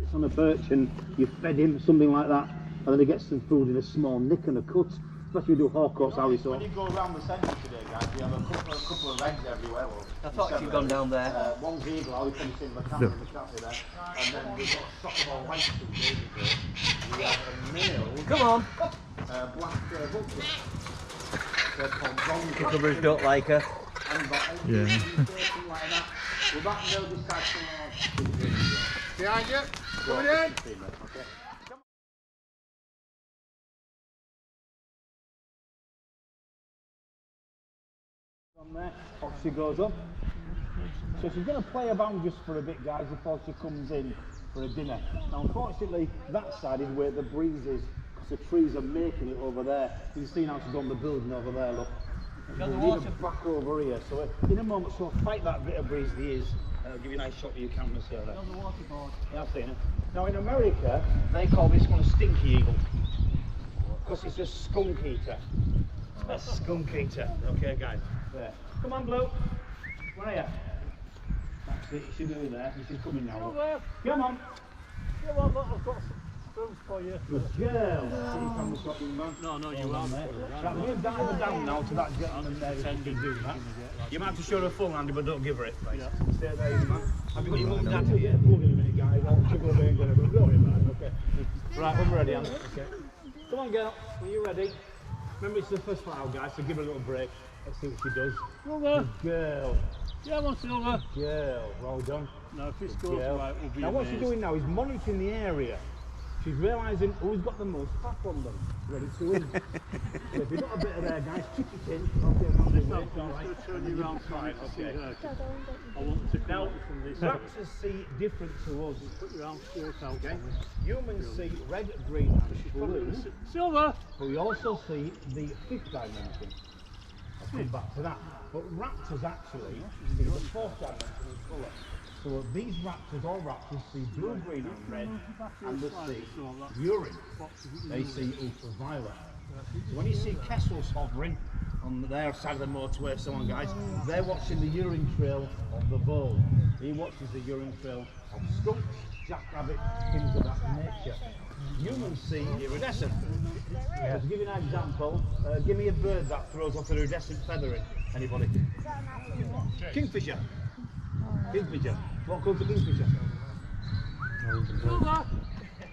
sits on a perch and you fed him, something like that, and then he gets some food in a small nick and a cut. Especially we do hawk-coats, how we saw. When you go around the centre today, guys, we have a couple of legs everywhere. I thought you'd gone down there. One's eagle, I'll be finishing the camera in the cafe there. And then we've got a soccer ball white two babies there. We have a male. Come on. Black buckler. They're called bronze. Cucumbers don't like her. Yeah. Something like that. Well, that male decides to behind you. Coming in. Okay. On there, off she goes up. So she's going to play about just for a bit, guys, before she comes in for a dinner. Now, unfortunately, that side is where the breeze is, because the trees are making it over there. You can see now she's on the building over there, look. We'll need her back over here, so in a moment she'll fight that bit of breeze there is. I'll give you a nice shot of your cameras here. There. On the waterboard. Yeah, I've seen it. Now, in America, they call this one a stinky eagle, because it's a skunk eater. A skunk eater. Okay, guys. There. Come on, Blue. Where are you? That's it. She's doing there. She's coming now. Come on. Come on, look, I've got some food for you. Good girl. No, you aren't. Right, we're going to dive her down now to that gentleman there. Pretend to do that. You might have to show her a full handy, but don't give her it. Right. Yeah. Stay there, you man. Have you got your mum and dad here? We'll get a minute, guys. I'll jiggle away and get her. Don't worry about it. Okay. Right, I'm ready, Anne. Okay. Come on, girl. Are you ready? Remember, it's the first flight out, guys, so give her a little break. Let's see what she does. Silver. Good girl. Yeah, one silver. Good girl. Well done. No, if this goes right, we'll be now, what she's doing now is monitoring the area. She's realising who's got the most fat on them. Ready to win. So if you've got a bit of there, guys, kick it in. Okay, I'm just going to turn you around side. Okay. I want to now from this. Raptors see different to us. Put your arms straight out. Okay. Humans see red, green, and blue. Silver. But we also see the fifth dimension. I'll come back to that. But raptors actually see the fourth dimension in colour. So these raptors, all raptors, see blue, green and red, and they see urine. They see ultraviolet. So when you see Kessels hovering on their side of the motorway, so on, guys, they're watching the urine trail of the bull. He watches the urine trail of skunks, jackrabbits, things of that nature. Humans see iridescent. To give you an example, give me a bird that throws off an iridescent feathering. Anybody? Kingfisher. Kingfisher. What colour's the kingfisher? Silver.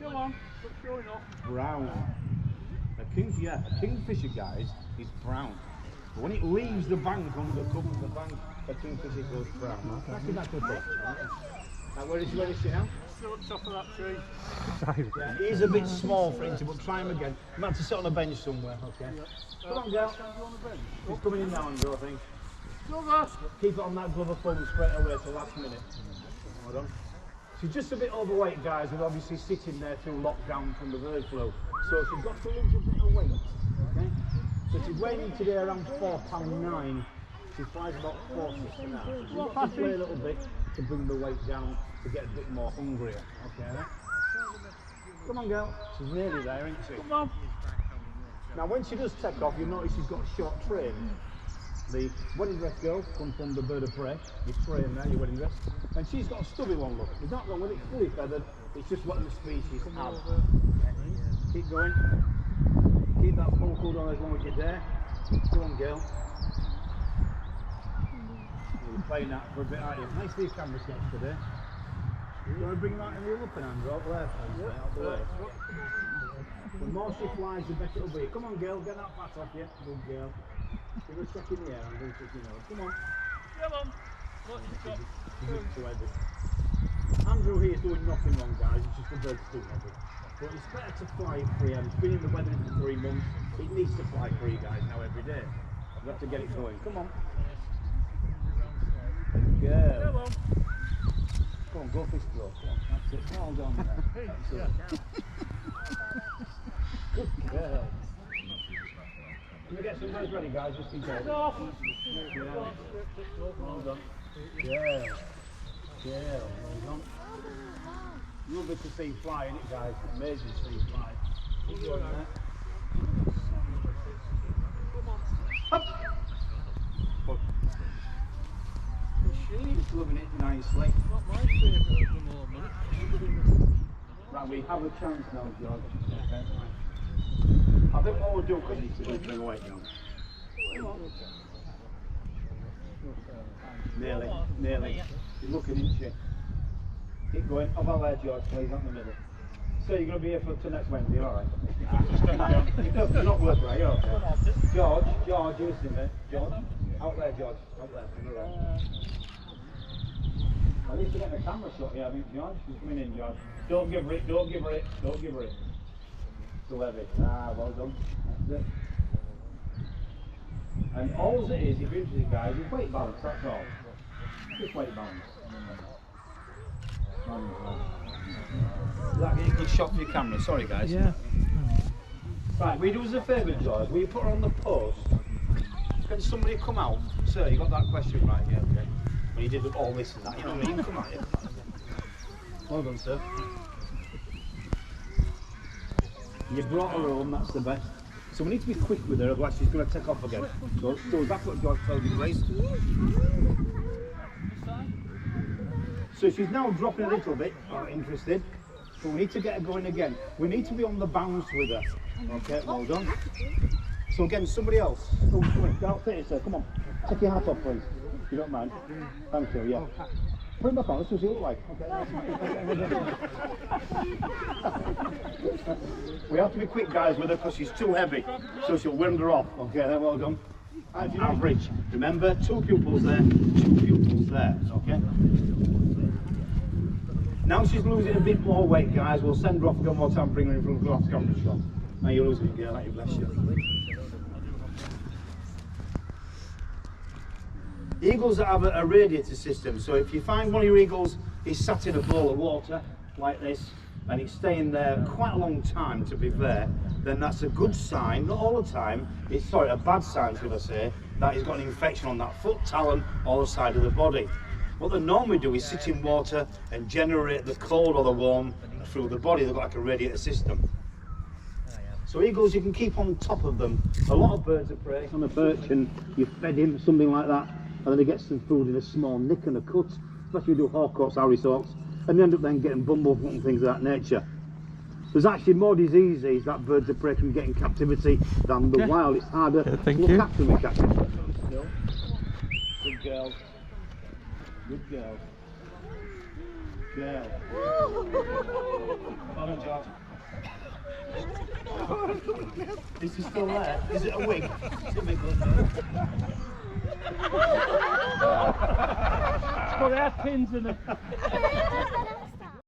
Come on. Stop showing off. Brown. A kingfisher, guys, is brown. But when it leaves the bank under the cover of the bank, a kingfisher goes brown. That's okay. Now, where is she now? Still at the top of that tree. Yeah, he's a bit small for him, but try him again. You might have to sit on a bench somewhere, okay? Come on, girl. He's coming in now, Andrew, I think. Silver. Keep it on that glove of foam straight away till last minute. Hold on. She's just a bit overweight, guys, and obviously sitting there through lockdown from the bird flu. So she's got to lose a bit of weight, okay? So she's weighing today around £4.9. She flies about 4 now. So she's got to play a little bit to bring the weight down to get a bit more hungrier, okay? Right? Come on, girl. She's nearly there, isn't she? Come on. Now, when she does take off, you'll notice she's got a short train. The wedding dress girl comes from the bird of prey, your train there, your wedding dress. And she's got a stubby one, look. It's not wrong with it, fully feathered. It's just what the species have. Keep going. Keep that full hold on as long as you're there. Go on, girl. You're playing that for a bit, aren't you? Nice these camera sketch today. You want to bring them out in the other hand, out there, please, out the way. The more she flies, the better it'll be. Come on, girl, get that fat off you. Good girl. Give her a check in the air and do something else. Come on. Come on. What you got? Too heavy. Andrew here is doing nothing wrong, guys. It's just the bird's too heavy. But it's better to fly it free. It's been in the weather for 3 months. It needs to fly free, guys, now every day. We have to get it going. Come on. Good girl. Come on. Come on, go fish blow. Come on, that's it. Well done there. That's it. Good girl. Can we get some birds ready, guys? Just in case. Off. Well done. Yeah. Yeah, well done. Lovely to see fly, isn't it, guys? Amazing to see fly. Keep going there. Up. She's loving it nicely. Not my favourite at the moment. Right, we have a chance now, George. Okay. I think what we'll do, because you need to bring away now. Nearly. You're looking, isn't she? Keep going. Up our there, George, please, not in the middle. So you're going to be here for next Wednesday, alright? You're not working, right? You're okay. George, you listen to me. George, out there, George. Out there. At least you get the camera shot, yeah, I think, George. She's coming in, George. Don't give her it. Too heavy. Ah, well done. That's it. And all it is, if you're interested, guys, is weight balance, that's all. Just weight balance. Does that get a good shot for your camera? Sorry, guys. Yeah. Right, will you do us a favour, George? Will you put her on the post? Can somebody come out? Sir, you got that question right, yeah, okay. When you did all this and that, you know what I mean? Come out here. Well done, sir. You brought her home, that's the best. So we need to be quick with her, otherwise she's going to take off again. So that's what George told you, Grace. So she's now dropping a little bit, interested. So we need to get her going again. We need to be on the bounce with her. Okay, well done. So again, somebody else. Oh, come on, get out there, sir. Come on. Take your hat off, please. If you don't mind. Thank you, yeah. Put it back on, let's see what you look like. Okay. We have to be quick, guys, with her because she's too heavy. So she'll wind her off. Okay, then, well done. Average. Remember, 2 pupils there, 2 pupils there. Okay. Now she's losing a bit more weight, guys. We'll send her off one more time, bring her in from the glass camera shot. Now you're losing it, girl. Like you, bless you. Eagles that have a radiator system, so if you find one of your eagles is sat in a bowl of water like this and it's staying there quite a long time, to be fair, then that's a good sign. Not all the time, it's a bad sign, should I say, that he's got an infection on that foot, talon or the side of the body. What they normally do is sit in water and generate the cold or the warm through the body. They've got like a radiator system. So eagles, you can keep on top of them. A lot of birds of prey on a perch and you fed him, something like that, and then he gets some food in a small nick and a cut, especially we do hawks, hawks, and they end up then getting bumblefoot and things of that nature. There's actually more diseases that birds of prey can get in captivity than the wild. It's harder to look after them in captivity. Good girl. Good girl. Girl. Well done, George. Is it still there? Is it a wig? It's a big one. Put our pins in it.